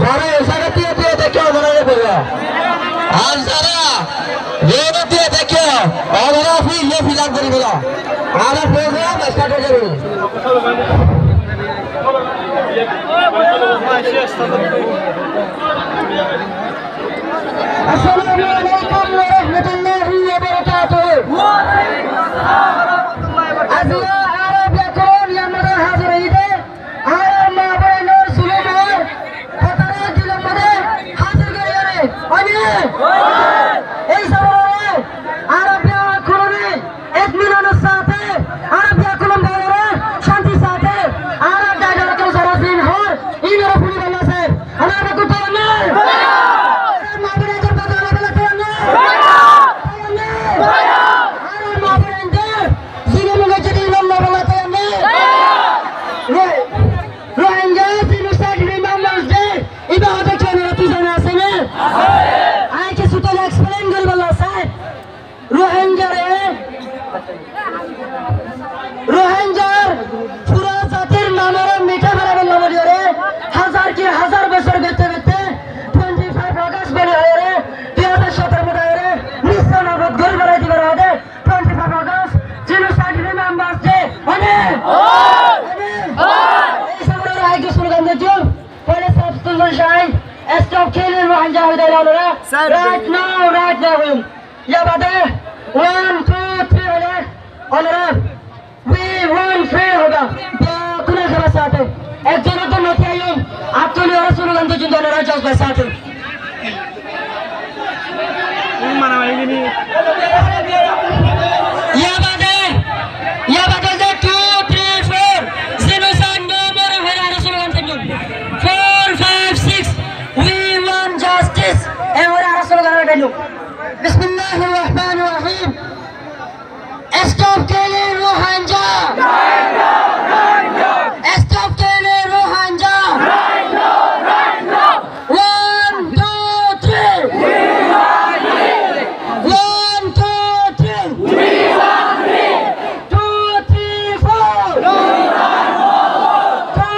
যারা এসারে দিয়ে দেখে ওনারা বলবো আর যারা রেড দিয়ে দেখে ওনারা ফিরে ফিলাপ করি বলো আর প্রোগ্রাম স্টার্ট করব আসসালামু আলাইকুম ওয়া রাহমাতুল্লাহি ওয়া বারাকাতুহু ওয়া আলাইকুম আসসালাম ওয়া রাহমাতুল্লাহি ওয়া বারাকাতুহু আরব yakun yang hadir ini আর মা বোনের সুলমান ফতরা দিলের মধ্যে হাজির করে আমি এই সবারে আরব yakun এক মিলনের সাথে আরব yakun বলে শান্তি সাথে আরব জায়গার কেউ সারা দিন হয় ইনারা পুরি বলা স্যার আমরা কত না মা বোনের কথা বলা তো না আর মা বোনের জীবনে যদি নাম না বলা তো না রোহিঙ্গা জিনোসাইড রিমেম্বার্স ডে ইবাদত কেন তুই জানা আছে না আই কিছু তো এক্সপ্লেইন করি বলা স্যার রোহিঙ্গার পুরো জাতির নামের মিঠা ভরা বললা বলি রে হাজার বছর বেঁচে 25 আগস্ট বলে রে 2017 মধ্যে রে মিশন অবদ গরি বলাই দিবার আগে 25 আগস্ট জিনোসাইড রিমেম্বার্স ডে মানে Stop killing Rohingya right now. Ya bade 1 2 3 होले honorable we want free होगा कुने खबर साथ है एक जन तो नहीं आयो आप तो नहीं और सुनो गंदे जिंदा ना राजा के साथ माना वाली नहीं या बदे 2 3 4 genocide no more है रसूल गंदे 4 5 6 we want justice ए और रसूल गंदे बिस्मिल्लाहिर रहमानिर रहीम stop killing Rohingya stop killing Rohingya 1 2 3 we want free 1 2 3 we want free 2 3 4 we want war 2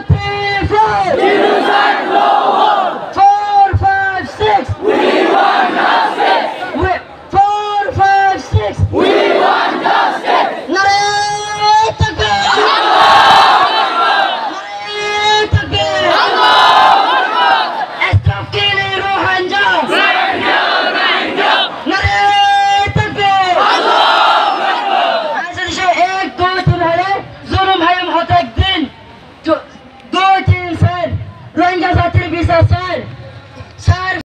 3 4 genocide no war 4 5 6 we want justice 4 5 6 we want justice nare takbir nare takbir stop killing Rohingya nare takbir ऐसे से 1 2 3 है जुल्म है हम होता एक दिन 2 3 से रोहिंग्या जातिर 20 से